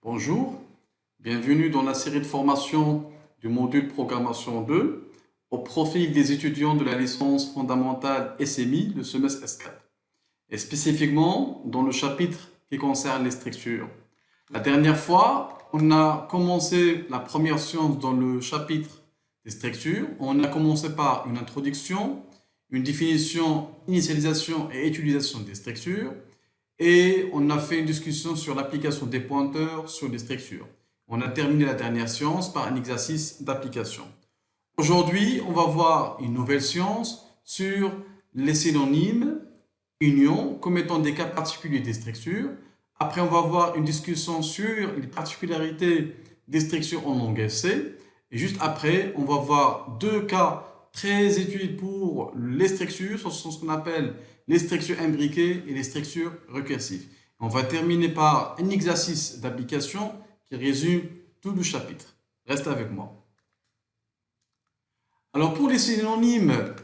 Bonjour, bienvenue dans la série de formation du module Programmation 2 au profil des étudiants de la licence fondamentale SMI, le semestre S4, et spécifiquement dans le chapitre qui concerne les structures. La dernière fois, on a commencé la première science dans le chapitre des structures. On a commencé par une introduction, une définition, initialisation et utilisation des structures. Et on a fait une discussion sur l'application des pointeurs sur les structures. On a terminé la dernière science par un exercice d'application. Aujourd'hui, on va voir une nouvelle science sur les synonymes, unions, comme étant des cas particuliers des structures. Après, on va voir une discussion sur les particularités des structures en langage C. Et juste après, on va voir deux cas très utiles pour les structures. Ce sont ce qu'on appelle les structures imbriquées et les structures récursives. On va terminer par un exercice d'application qui résume tout le chapitre. Reste avec moi. Alors pour les synonymes,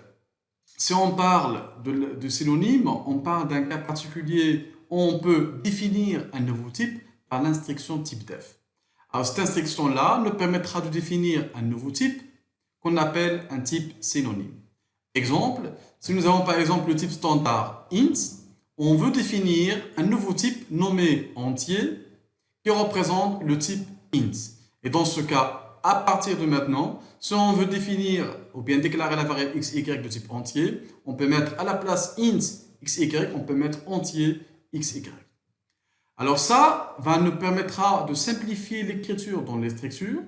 si on parle de synonymes, on parle d'un cas particulier où on peut définir un nouveau type par l'instruction type def. Alors cette instruction-là nous permettra de définir un nouveau type qu'on appelle un type synonyme. Exemple, si nous avons par exemple le type standard int, on veut définir un nouveau type nommé entier qui représente le type int. Et dans ce cas, à partir de maintenant, si on veut définir ou bien déclarer la variable x, y de type entier, on peut mettre à la place int x, y, on peut mettre entier x, y. Alors ça nous permettra de simplifier l'écriture dans les structures.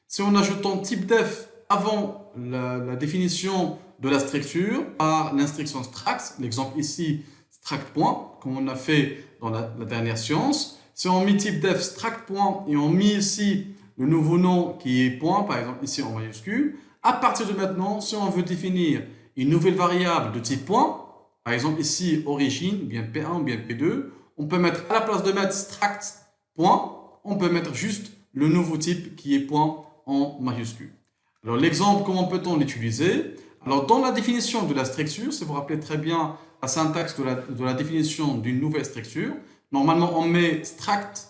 Si on ajoute un type def avant la définition de la structure par l'instruction struct, l'exemple ici struct point, comme on a fait dans la dernière science. Si on met type def struct point et on met ici le nouveau nom qui est point, par exemple ici en majuscule, à partir de maintenant, si on veut définir une nouvelle variable de type point, par exemple ici origine, ou bien P1 ou bien P2, on peut mettre à la place de mettre struct point, on peut mettre juste le nouveau type qui est point en majuscule. Alors l'exemple, comment peut-on l'utiliser? Alors dans la définition de la structure, si vous vous rappelez très bien la syntaxe de la définition d'une nouvelle structure, normalement on met struct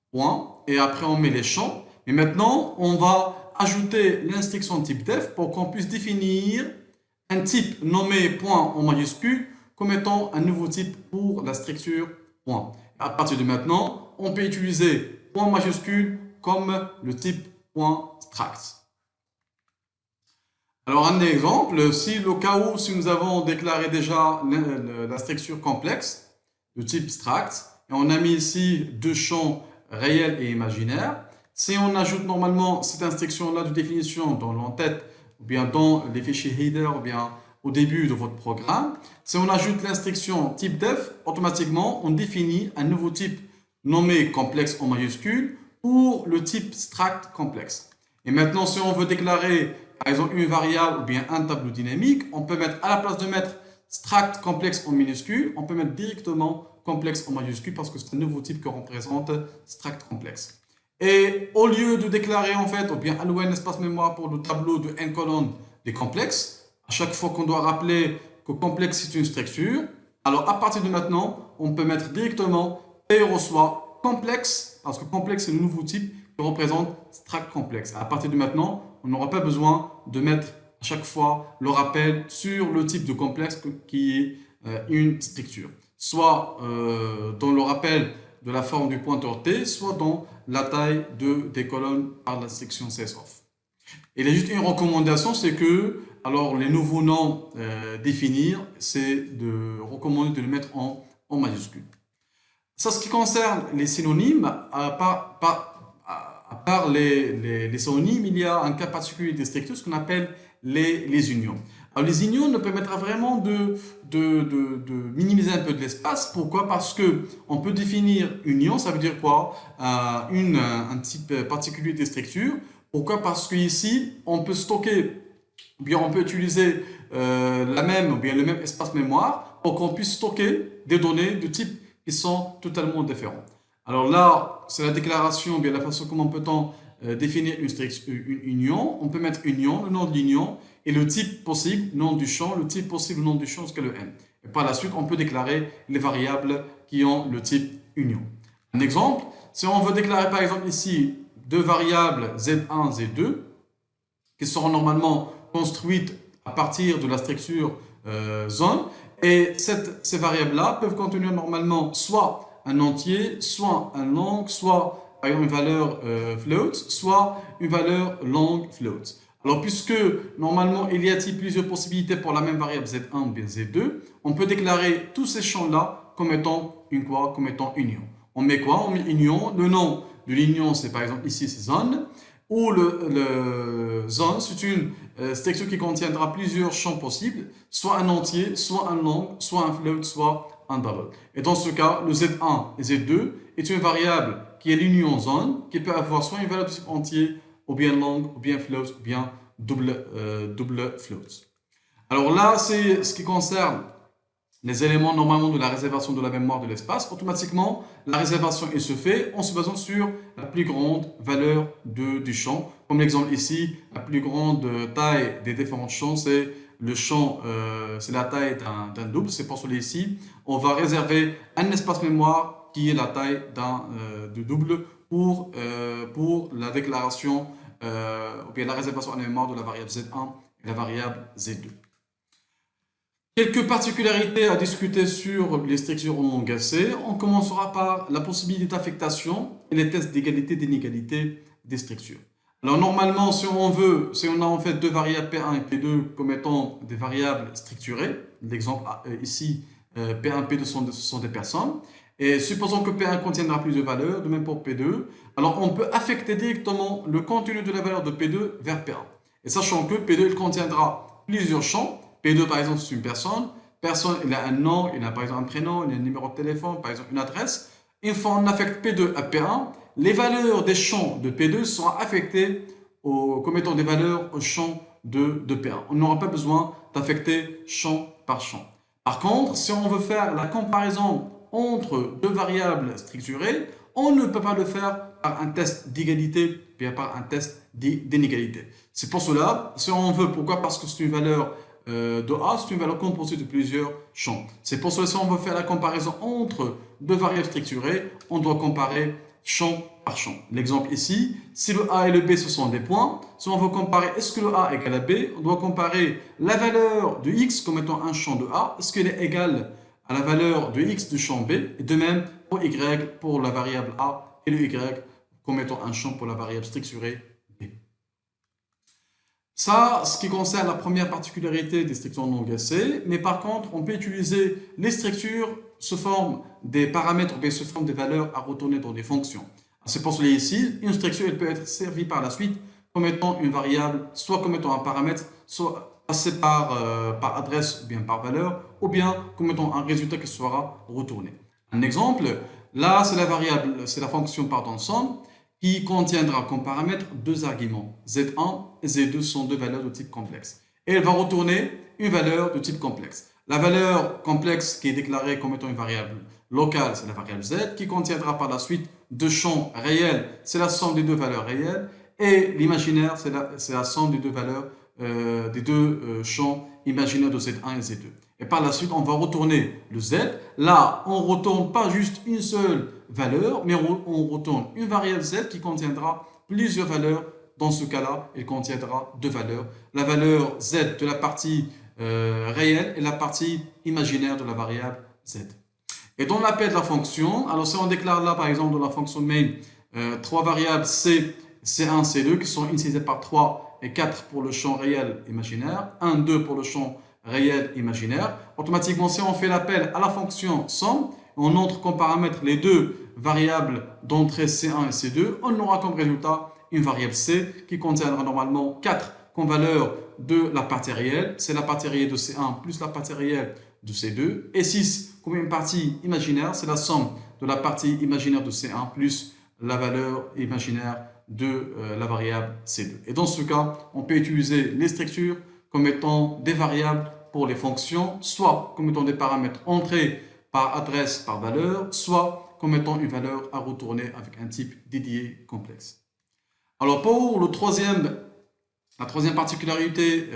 point et après on met les champs. Mais maintenant, on va ajouter l'instruction type def pour qu'on puisse définir un type nommé point en majuscule comme étant un nouveau type pour la structure point. À partir de maintenant, on peut utiliser point majuscule comme le type point struct. Alors un exemple, si le cas où si nous avons déclaré déjà la structure complexe de type struct et on a mis ici deux champs réels et imaginaires, si on ajoute normalement cette instruction-là de définition dans l'entête ou bien dans les fichiers header ou bien au début de votre programme, si on ajoute l'instruction type def, automatiquement on définit un nouveau type nommé complexe en majuscule pour le type struct complexe. Et maintenant, si on veut déclarer par exemple une variable ou bien un tableau dynamique, on peut mettre à la place de mettre struct complexe en minuscule, on peut mettre directement complexe en majuscule parce que c'est un nouveau type que représente struct complexe. Et au lieu de déclarer en fait, ou bien allouer un espace mémoire pour le tableau de n colonnes des complexes, à chaque fois qu'on doit rappeler que complexe c'est une structure, alors à partir de maintenant, on peut mettre directement P reçoit complexe, parce que complexe c'est le nouveau type qui représente struct complexe. À partir de maintenant, on n'aura pas besoin de mettre à chaque fois le rappel sur le type de complexe qui est une structure. Soit dans le rappel de la forme du pointeur T, soit dans la taille des colonnes par la section CSOF. Et il y a juste une recommandation, c'est que alors les nouveaux noms définir, c'est de recommander de les mettre en majuscule. Ça, ce qui concerne les synonymes, à part les synonymes, il y a un cas particulier des structures, ce qu'on appelle les unions. Alors, les unions nous permettra vraiment de minimiser un peu de l'espace. Pourquoi? Parce qu'on peut définir union, ça veut dire quoi? Un type particulier des structures. Pourquoi? Parce qu'ici, on peut stocker, ou bien on peut utiliser ou bien le même espace mémoire pour qu'on puisse stocker des données de type qui sont totalement différents. Alors là, c'est la déclaration, bien la façon comment peut-on définir une union. On peut mettre union, le nom de l'union, et le type possible, nom du champ, le type possible, nom du champ, c'est le n. Et par la suite, on peut déclarer les variables qui ont le type union. Un exemple, si on veut déclarer par exemple ici deux variables Z1, Z2, qui seront normalement construites à partir de la structure zone, et ces variables-là peuvent contenir normalement soit un entier, soit un long, soit par exemple une valeur float, soit une valeur long float. Alors puisque normalement il y a plusieurs possibilités pour la même variable Z1 ou bien Z2, on peut déclarer tous ces champs-là comme étant une quoi? Comme étant union. On met quoi? On met union. Le nom de l'union, c'est par exemple ici, c'est zone. Ou le zone, c'est une structure qui contiendra plusieurs champs possibles, soit un entier, soit un long, soit un float, soit un double. Et dans ce cas, le Z1 et Z2 est une variable qui est l'union zone, qui peut avoir soit une valeur de type entier, ou bien long, ou bien float, ou bien double float. Alors là, c'est ce qui concerne les éléments normalement de la réservation de la mémoire de l'espace. Automatiquement, la réservation elle se fait en se basant sur la plus grande valeur du champ. Comme l'exemple ici, la plus grande taille des différents champs, c'est le champ, c'est la taille d'un double. C'est pour cela ici, on va réserver un espace mémoire qui est la taille du double pour la déclaration ou bien la réservation en mémoire de la variable Z1 et la variable Z2. Quelques particularités à discuter sur les structures en langue C. On commencera par la possibilité d'affectation et les tests d'égalité et d'inégalité des structures. Alors normalement, si on a en fait deux variables P1 et P2 comme étant des variables structurées, l'exemple ici, P1 et P2 ce sont des personnes, et supposons que P1 contiendra plusieurs valeurs, de même pour P2, alors on peut affecter directement le contenu de la valeur de P2 vers P1. Et sachant que P2 il contiendra plusieurs champs, P2, par exemple, c'est une personne. Personne, il a un nom, il a par exemple un prénom, il a un numéro de téléphone, par exemple une adresse. Une fois on affecte P2 à P1, les valeurs des champs de P2 seront affectées comme étant des valeurs au champ de P1. On n'aura pas besoin d'affecter champ par champ. Par contre, si on veut faire la comparaison entre deux variables structurées, on ne peut pas le faire par un test d'égalité, puis par un test d'inégalité. C'est pour cela, si on veut, pourquoi? Parce que c'est une valeur de A, c'est une valeur composée de plusieurs champs. C'est pour cela que si on veut faire la comparaison entre deux variables structurées, on doit comparer champ par champ. L'exemple ici, si le A et le B ce sont des points, si on veut comparer est-ce que le A égale à B, on doit comparer la valeur de X comme étant un champ de A, est-ce qu'elle est égale à la valeur de X du champ B, et de même pour Y pour la variable A et le Y comme étant un champ pour la variable structurée B. Ça, ce qui concerne la première particularité des structures non gacées, mais par contre, on peut utiliser les structures sous forme des paramètres ou bien sous forme des valeurs à retourner dans des fonctions. C'est pour cela ici, une structure elle peut être servie par la suite comme étant une variable, soit comme étant un paramètre, soit passé par adresse ou bien par valeur, ou bien comme étant un résultat qui sera retourné. Un exemple, là c'est la variable, c'est la fonction pardon, somme, qui contiendra comme paramètre deux arguments, Z1 et Z2 sont deux valeurs de type complexe. Et elle va retourner une valeur de type complexe. La valeur complexe qui est déclarée comme étant une variable locale, c'est la variable Z, qui contiendra par la suite deux champs réels, c'est la somme des deux valeurs réelles, et l'imaginaire, c'est la somme des deux valeurs, champs imaginaires de Z1 et Z2. Et par la suite, on va retourner le Z. Là, on ne retourne pas juste une seule valeur, mais on retourne une variable Z qui contiendra plusieurs valeurs. Dans ce cas-là, il contiendra deux valeurs. La valeur Z de la partie réelle et la partie imaginaire de la variable Z. Et dans l'appel de la fonction, alors si on déclare là, par exemple, dans la fonction main, trois variables C, C1, C2 qui sont initialisées par 3 et 4 pour le champ réel imaginaire, 1, 2 pour le champ réel imaginaire. Automatiquement, si on fait l'appel à la fonction somme, on entre comme paramètre les deux variables d'entrée C1 et C2, on aura comme résultat une variable C qui contiendra normalement 4 comme valeur de la partie réelle, c'est la partie réelle de C1 plus la partie réelle de C2, et 6 comme une partie imaginaire, c'est la somme de la partie imaginaire de C1 plus la valeur imaginaire de la variable C2. Et dans ce cas, on peut utiliser les structures comme étant des variables pour les fonctions, soit comme étant des paramètres entrés par adresse par valeur, soit comme étant une valeur à retourner avec un type dédié complexe. Alors pour la troisième particularité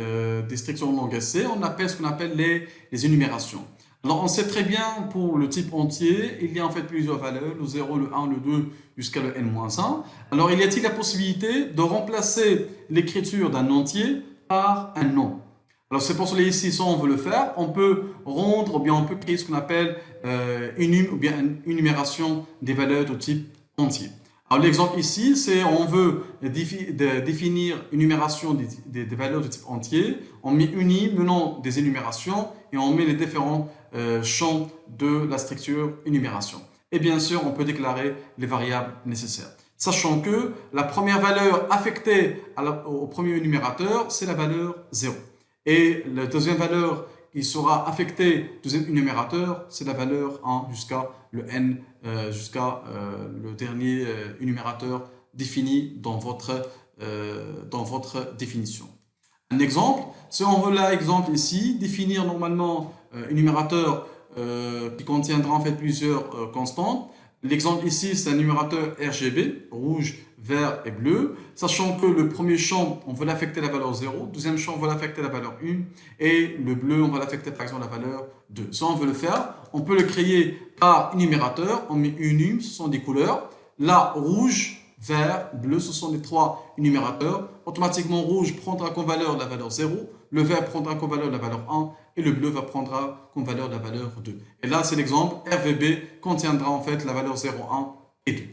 des structures en langage C, on appelle ce qu'on appelle les énumérations. Alors, on sait très bien pour le type entier, il y a en fait plusieurs valeurs, le 0, le 1, le 2, jusqu'à le n-1. Alors, il y a-t-il la possibilité de remplacer l'écriture d'un entier par un nom? Alors, c'est pour cela ici, si on veut le faire, on peut rendre, ou bien on peut créer ce qu'on appelle ou bien une numération des valeurs de type entier. Alors, l'exemple ici, c'est on veut définir une numération des valeurs de type entier. On met unim, le nom des énumérations, et on met les différents champs de la structure énumération. Et bien sûr, on peut déclarer les variables nécessaires. Sachant que la première valeur affectée au premier énumérateur, c'est la valeur 0. Et la deuxième valeur qui sera affectée au deuxième énumérateur, c'est la valeur 1 jusqu'à le n, jusqu'à le dernier énumérateur défini dans votre définition. Un exemple, si on veut l'exemple ici, définir normalement un numérateur qui contiendra en fait plusieurs constantes. L'exemple ici, c'est un numérateur RGB, rouge, vert et bleu, sachant que le premier champ, on veut l'affecter la valeur 0, deuxième champ, on veut l'affecter la valeur 1, et le bleu, on va l'affecter par exemple la valeur 2. Si on veut le faire, on peut le créer par numérateur, on met unim, ce sont des couleurs. Là, rouge, vert, bleu, ce sont les trois numérateurs. Automatiquement, rouge prendra comme valeur la valeur 0, le vert prendra comme valeur la valeur 1 et le bleu prendra comme valeur la valeur 2. Et là, c'est l'exemple, RVB contiendra en fait la valeur 0, 1 et 2.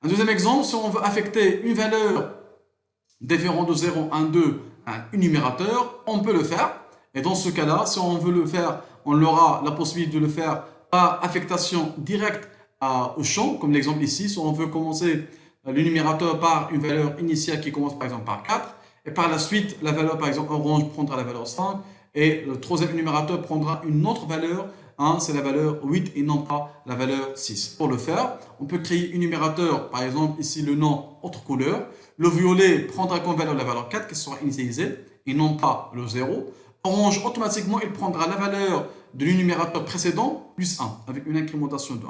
Un deuxième exemple, si on veut affecter une valeur différente de 0, 1, 2 à un numérateur, on peut le faire. Et dans ce cas-là, si on veut le faire, on aura la possibilité de le faire par affectation directe au champ, comme l'exemple ici. Si on veut commencer le numérateur par une valeur initiale qui commence par exemple par 4, et par la suite, la valeur par exemple orange prendra la valeur 5, et le troisième numérateur prendra une autre valeur, c'est la valeur 8 et non pas la valeur 6. Pour le faire, on peut créer un numérateur, par exemple ici le nom autre couleur. Le violet prendra comme valeur la valeur 4 qui sera initialisée et non pas le 0. Orange, automatiquement, il prendra la valeur de l'énumérateur précédent plus 1 avec une incrémentation de 1.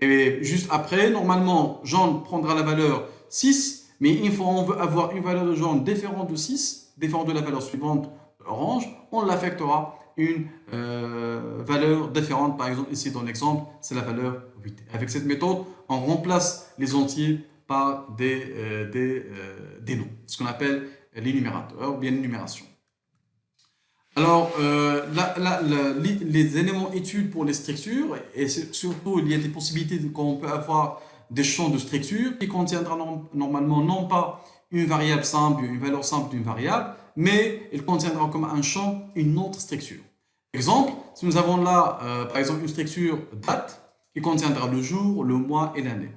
Et juste après, normalement, jaune prendra la valeur 6, mais une fois on veut avoir une valeur de jaune différente de 6, différente de la valeur suivante orange, on l'affectera une valeur différente. Par exemple, ici dans l'exemple, c'est la valeur 8. Avec cette méthode, on remplace les entiers par des noms, ce qu'on appelle l'énumérateur ou bien l'énumération. Alors, les éléments études pour les structures, et surtout, il y a des possibilités qu'on peut avoir des champs de structure qui contiendra normalement non pas une variable simple, une valeur simple d'une variable, mais il contiendra comme un champ une autre structure. Exemple, si nous avons là, par exemple, une structure date qui contiendra le jour, le mois et l'année.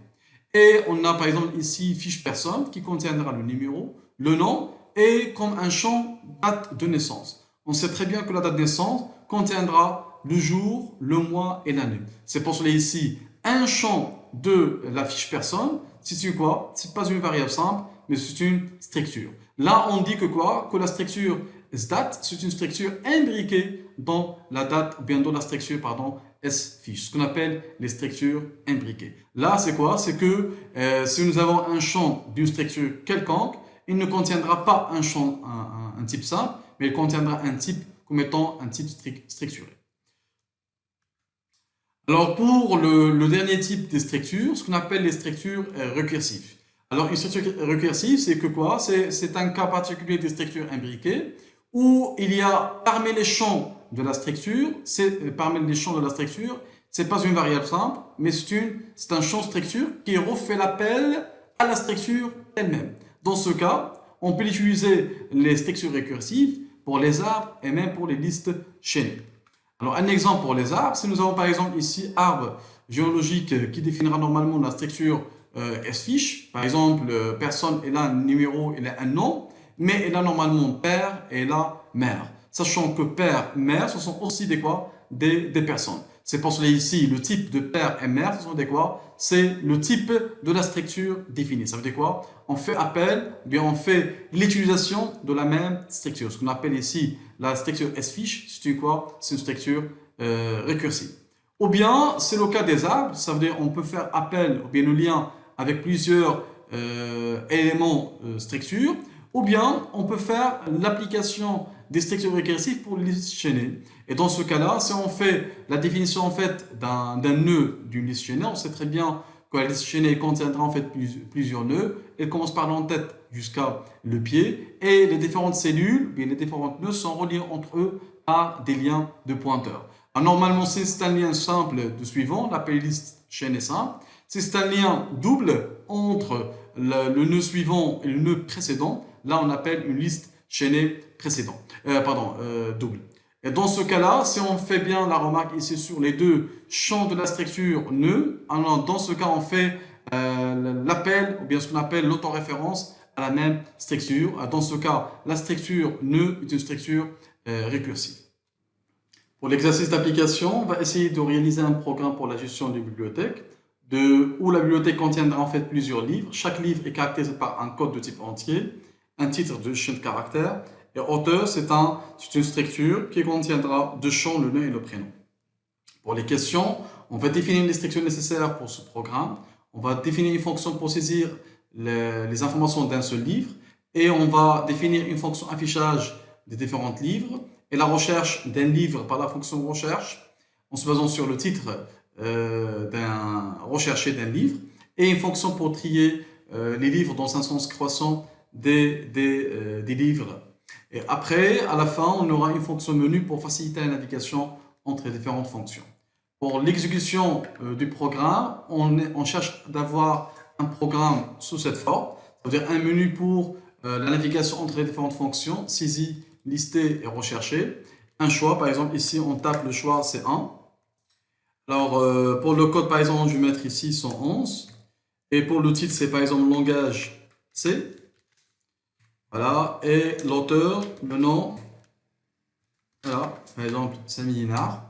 Et on a par exemple ici fiche personne qui contiendra le numéro, le nom et comme un champ date de naissance. On sait très bien que la date de naissance contiendra le jour, le mois et l'année. C'est pour cela ici, un champ de la fiche personne, c'est quoi? C'est pas une variable simple, mais c'est une structure. Là, on dit que quoi? Que la structure sDate, c'est une structure imbriquée dans la date, ou bien dans la structure, pardon, sFiche, ce qu'on appelle les structures imbriquées. Là, c'est quoi? C'est que si nous avons un champ d'une structure quelconque, il ne contiendra pas un champ, un type simple, mais il contiendra un type comme étant un type structuré. Alors, pour le dernier type de structure, ce qu'on appelle les structures récursives. Alors, une structure récursive, c'est que quoi? C'est un cas particulier des structures imbriquées où il y a parmi les champs de la structure, c'est pas une variable simple, mais c'est un champ structure qui refait l'appel à la structure elle-même. Dans ce cas, on peut utiliser les structures récursives pour les arbres et même pour les listes chaînées. Alors, un exemple pour les arbres, si nous avons par exemple ici arbre géologique qui définira normalement la structure sFiche, par exemple, personne est là un numéro, il a un nom, mais elle a normalement père et là mère. Sachant que père, mère, ce sont aussi des quoi? Des personnes. C'est pour cela ici, le type de père et mère, ce sont des quoi? C'est le type de la structure définie. Ça veut dire quoi? On fait appel, bien on fait l'utilisation de la même structure. Ce qu'on appelle ici la structure sFiche, c'est quoi? C'est une structure récursive. Ou bien, c'est le cas des arbres, ça veut dire on peut faire appel, ou bien le lien avec plusieurs éléments structure, ou bien on peut faire l'application des structures récursives pour les listes chaînées. Et dans ce cas-là, si on fait la définition en fait d'un nœud d'une liste chaînée, on sait très bien que la liste chaînée contiendra en fait plusieurs nœuds. Elle commence par l'entête jusqu'à le pied et les différentes cellules, bien les différentes nœuds sont reliés entre eux par des liens de pointeurs. Alors, normalement, si c'est un lien simple de suivant, on l'appelle liste chaînée simple. Si c'est un lien double entre le nœud suivant et le nœud précédent, là on appelle une liste chaînée double. Et dans ce cas-là, si on fait bien la remarque ici sur les deux champs de la structure nœud, alors dans ce cas on fait l'appel, ou bien ce qu'on appelle l'autoréférence à la même structure. Dans ce cas, la structure nœud est une structure récursive. Pour l'exercice d'application, on va essayer de réaliser un programme pour la gestion d'une bibliothèque, où la bibliothèque contiendra en fait plusieurs livres. Chaque livre est caractérisé par un code de type entier, un titre de chaîne de caractères, et auteur, c'est une structure qui contiendra deux champs, le nom et le prénom. Pour les questions, on va définir les structures nécessaires pour ce programme, on va définir une fonction pour saisir les informations d'un seul livre, et on va définir une fonction affichage des différents livres, et la recherche d'un livre par la fonction recherche, en se basant sur le titre recherché d'un livre, et une fonction pour trier les livres dans un sens croissant des livres. Et après, à la fin, on aura une fonction menu pour faciliter la navigation entre les différentes fonctions. Pour l'exécution du programme, on cherche d'avoir un programme sous cette forme, c'est-à-dire un menu pour la navigation entre les différentes fonctions, saisie, listée et recherchée. Un choix, par exemple, ici, on tape le choix, c'est 1. Alors, pour le code, par exemple, je vais mettre ici 111. Et pour le titre, c'est par exemple langage C. Voilà. Et l'auteur, le nom, voilà, par exemple, Samy Linard.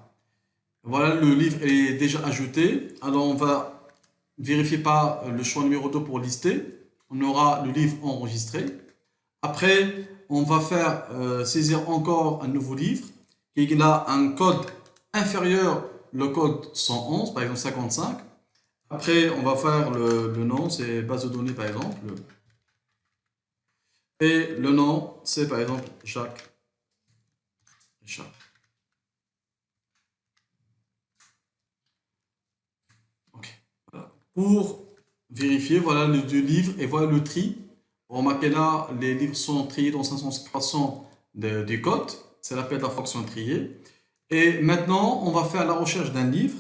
Voilà, le livre est déjà ajouté. Alors, on va vérifier par le choix numéro 2 pour lister. On aura le livre enregistré. Après, on va faire saisir encore un nouveau livre qui a un code inférieur le code 111, par exemple 55. Après, on va faire le nom, c'est base de données par exemple. Et le nom, c'est par exemple Jacques. Okay. Voilà. Pour vérifier, voilà le deux livres et voilà le tri. Remarquez là, les livres sont triés dans un sens croissant du code. C'est l'appel de la fonction trier. Et maintenant, on va faire la recherche d'un livre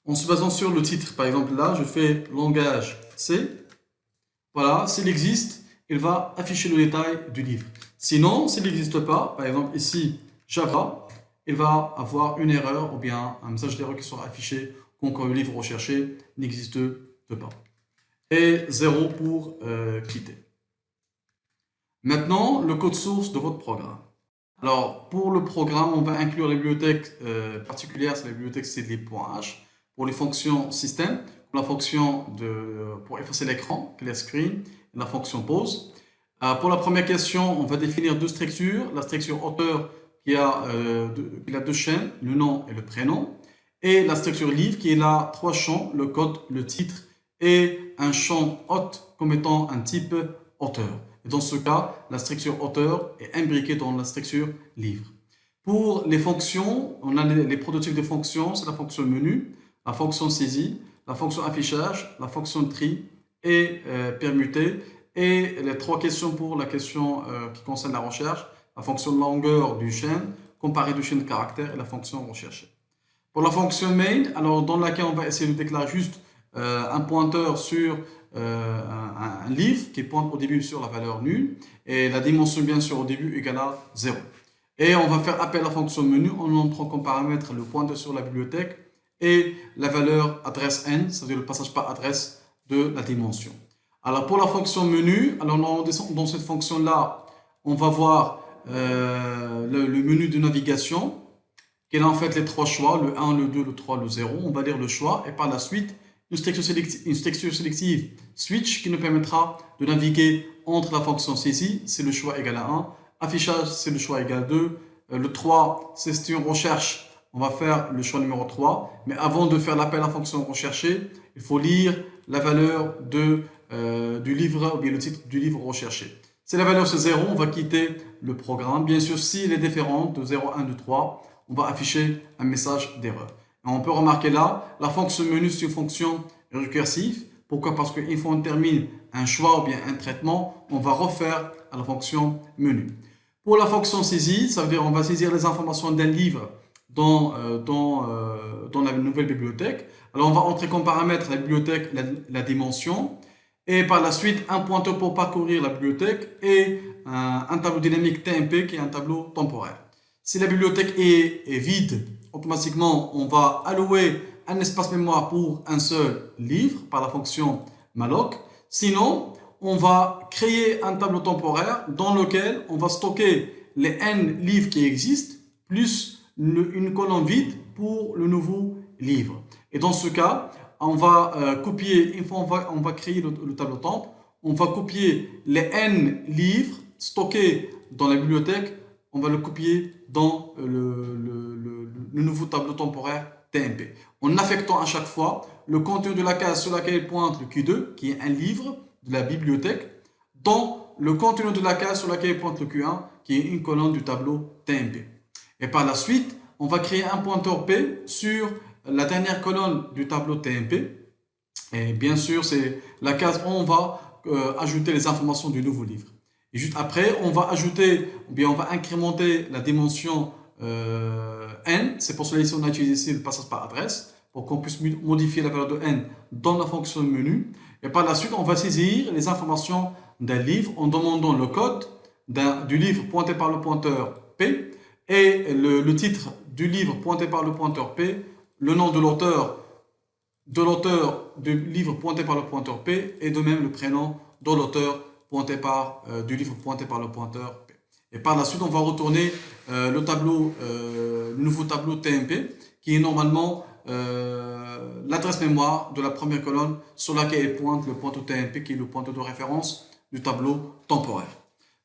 en se basant sur le titre. Par exemple, là, je fais langage C. Voilà, s'il existe, il va afficher le détail du livre. Sinon, s'il n'existe pas, par exemple ici, Java, il va avoir une erreur ou bien un message d'erreur qui sera affiché quand le livre recherché n'existe pas. Et 0 pour quitter. Maintenant, le code source de votre programme. Alors, pour le programme, on va inclure les bibliothèques particulières, c'est les bibliothèques .h. Pour les fonctions système, la fonction pour effacer l'écran, clear screen, et la fonction pause. Pour la première question, on va définir deux structures. La structure auteur qui a deux chaînes, le nom et le prénom. Et la structure livre qui a trois champs, le code, le titre et un champ hôte comme étant un type auteur. Et dans ce cas, la structure auteur est imbriquée dans la structure livre. Pour les fonctions, on a les prototypes de fonctions, c'est la fonction menu, la fonction saisie, la fonction affichage, la fonction tri et permuter. Et les trois questions pour la question qui concerne la recherche, la fonction longueur du chaîne, comparée du chaîne de caractères et la fonction recherchée. Pour la fonction main, alors dans laquelle on va essayer de déclarer juste un pointeur sur un livre qui pointe au début sur la valeur nulle et la dimension bien sûr au début égale à 0. Et on va faire appel à la fonction menu en entrant comme paramètre le pointeur sur la bibliothèque et la valeur adresse n, c'est-à-dire le passage par adresse de la dimension. Alors pour la fonction menu, alors dans cette fonction-là, on va voir le menu de navigation qui a en fait les trois choix, le 1, le 2, le 3, le 0. On va lire le choix et par la suite, une structure sélective switch qui nous permettra de naviguer entre la fonction saisie, c'est le choix égal à 1, affichage, c'est le choix égal à 2, le 3, c'est une recherche, on va faire le choix numéro 3, mais avant de faire l'appel à la fonction recherchée, il faut lire la valeur du livre ou bien le titre du livre recherché. Si la valeur c'est 0, on va quitter le programme. Bien sûr, s'il est différent de 0, 1, 2, 3, on va afficher un message d'erreur. On peut remarquer là, la fonction menu, c'est une fonction récursive. Pourquoi? Parce qu'une fois on termine un choix ou bien un traitement, on va refaire à la fonction menu. Pour la fonction saisie, ça veut dire on va saisir les informations d'un livre dans la nouvelle bibliothèque. Alors on va entrer comme paramètre la bibliothèque, la dimension, et par la suite un pointeur pour parcourir la bibliothèque et un tableau dynamique TMP qui est un tableau temporaire. Si la bibliothèque est vide, automatiquement on va allouer un espace mémoire pour un seul livre par la fonction malloc. Sinon, on va créer un tableau temporaire dans lequel on va stocker les n livres qui existent plus une colonne vide pour le nouveau livre. Et dans ce cas, on va copier, une fois on va créer le tableau temp, on va copier les n livres stockés dans la bibliothèque, on va le copier dans le nouveau tableau temporaire TMP. En affectant à chaque fois le contenu de la case sur laquelle pointe le Q2, qui est un livre de la bibliothèque, dans le contenu de la case sur laquelle pointe le Q1, qui est une colonne du tableau TMP. Et par la suite, on va créer un pointeur P sur la dernière colonne du tableau TMP. Et bien sûr, c'est la case où on va ajouter les informations du nouveau livre. Et juste après, on va ajouter, ou bien on va incrémenter la dimension n. C'est pour cela ici on a utilisé ici le passage par adresse pour qu'on puisse modifier la valeur de n dans la fonction menu. Et par la suite, on va saisir les informations d'un livre en demandant le code du livre pointé par le pointeur P et le titre du livre pointé par le pointeur P, le nom de l'auteur du livre pointé par le pointeur P et de même le prénom de l'auteur du livre pointé par le pointeur P. Et par la suite, on va retourner le nouveau tableau TMP qui est normalement l'adresse mémoire de la première colonne sur laquelle pointe le pointeur TMP qui est le pointeur de référence du tableau temporaire.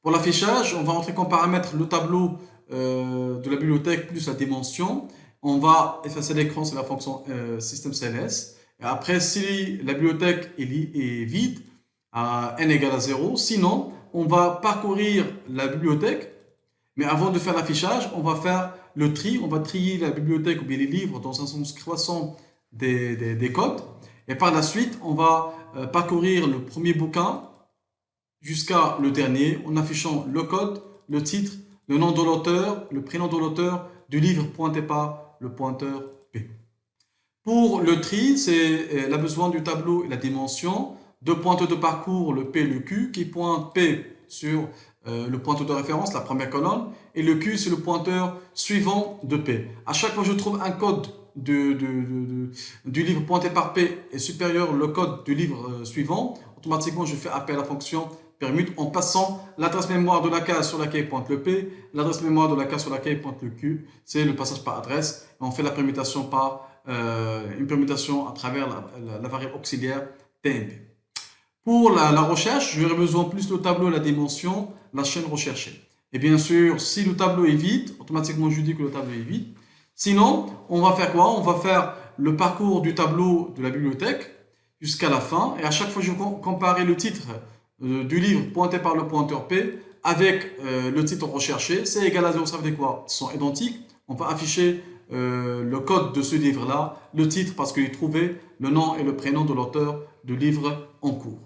Pour l'affichage, on va entrer comme paramètre le tableau de la bibliothèque plus la dimension. On va effacer l'écran, c'est la fonction systemcls. Et après, si la bibliothèque est vide, n égale à 0, sinon, on va parcourir la bibliothèque, mais avant de faire l'affichage, on va faire le tri, on va trier la bibliothèque ou bien les livres dans un sens croissant des codes. Et par la suite, on va parcourir le premier bouquin jusqu'à le dernier en affichant le code, le titre, le nom de l'auteur, le prénom de l'auteur du livre pointé par le pointeur P. Pour le tri, c'est la besoin du tableau et la dimension, deux pointeurs de parcours, le P et le Q, qui pointent P sur le pointeur de référence, la première colonne, et le Q, c'est le pointeur suivant de P. À chaque fois que je trouve un code du livre pointé par P est supérieur au code du livre suivant, automatiquement je fais appel à la fonction permute en passant l'adresse mémoire de la case sur laquelle pointe le P, l'adresse mémoire de la case sur laquelle pointe le Q, c'est le passage par adresse, et on fait la permutation par une permutation à travers la variable auxiliaire TMP. Pour la recherche, j'aurai besoin plus le tableau et la dimension, la chaîne recherchée. Et bien sûr, si le tableau est vide, automatiquement je dis que le tableau est vide. Sinon, on va faire quoi? On va faire le parcours du tableau de la bibliothèque jusqu'à la fin. Et à chaque fois, je vais comparer le titre du livre pointé par le pointeur P avec le titre recherché. C'est égal à 0, ça veut dire quoi? Ils sont identiques. On va afficher le code de ce livre-là, le titre parce qu'il est trouvé, le nom et le prénom de l'auteur du livre en cours.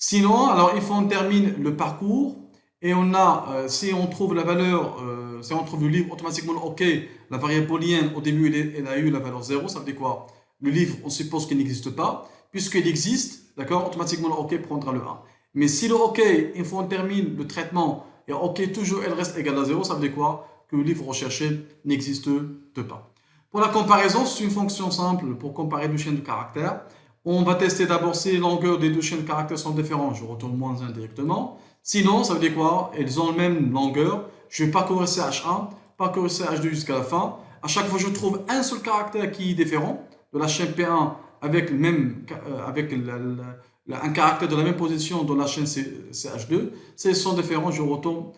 Sinon, alors il faut qu'on termine le parcours et on a, si on trouve la valeur, si on trouve le livre, automatiquement, ok, la variable booléenne au début elle a eu la valeur 0, ça veut dire quoi? Le livre, on suppose qu'il n'existe pas, puisqu'il existe, d'accord, automatiquement le ok prendra le 1. Mais si le ok, une fois on termine le traitement, et ok toujours elle reste égale à 0, ça veut dire quoi? Que le livre recherché n'existe pas. Pour la comparaison, c'est une fonction simple pour comparer deux chaînes de caractères. On va tester d'abord si les longueurs des deux chaînes de caractères sont différentes. Je retourne moins 1 directement. Sinon, ça veut dire quoi? Elles ont la même longueur. Je vais parcourir CH1, parcourir CH2 jusqu'à la fin. À chaque fois, je trouve un seul caractère qui est différent de la chaîne P1 avec un caractère de la même position dans la chaîne CH2. Si elles sont différentes, je retourne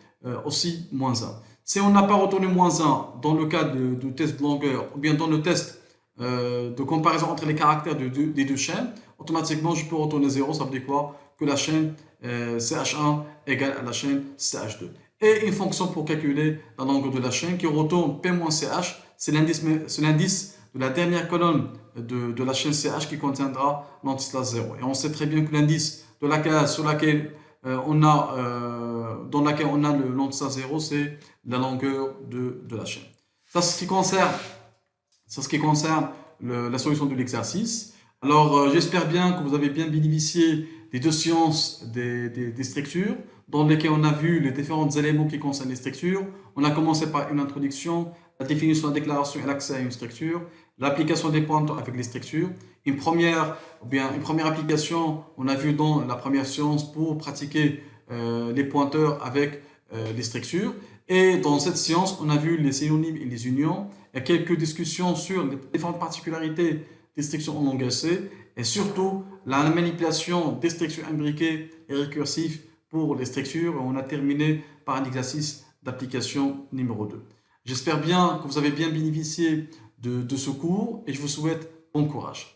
aussi moins 1. Si on n'a pas retourné moins 1 dans le cas de test de longueur ou bien dans le test de comparaison entre les caractères des deux chaînes, automatiquement je peux retourner 0, ça veut dire quoi? Que la chaîne CH1 égale à la chaîne CH2. Et une fonction pour calculer la longueur de la chaîne qui retourne P-CH, c'est l'indice de la dernière colonne de la chaîne CH qui contiendra l'antislace 0. Et on sait très bien que l'indice de la case dans laquelle on a l'antislace 0, c'est la longueur de la chaîne. Ça, c'est ce qui concerne la solution de l'exercice. Alors, j'espère bien que vous avez bien bénéficié des deux sciences des structures, dans lesquelles on a vu les différents éléments qui concernent les structures. On a commencé par une introduction, la définition, la déclaration et l'accès à une structure, l'application des pointeurs avec les structures. Une première application, on a vu dans la première séance pour pratiquer les pointeurs avec les structures. Et dans cette séance, on a vu les synonymes et les unions. Il y a quelques discussions sur les différentes particularités des structures en langage C et surtout la manipulation des structures imbriquées et récursives pour les structures. On a terminé par un exercice d'application numéro 2. J'espère bien que vous avez bien bénéficié de ce cours et je vous souhaite bon courage.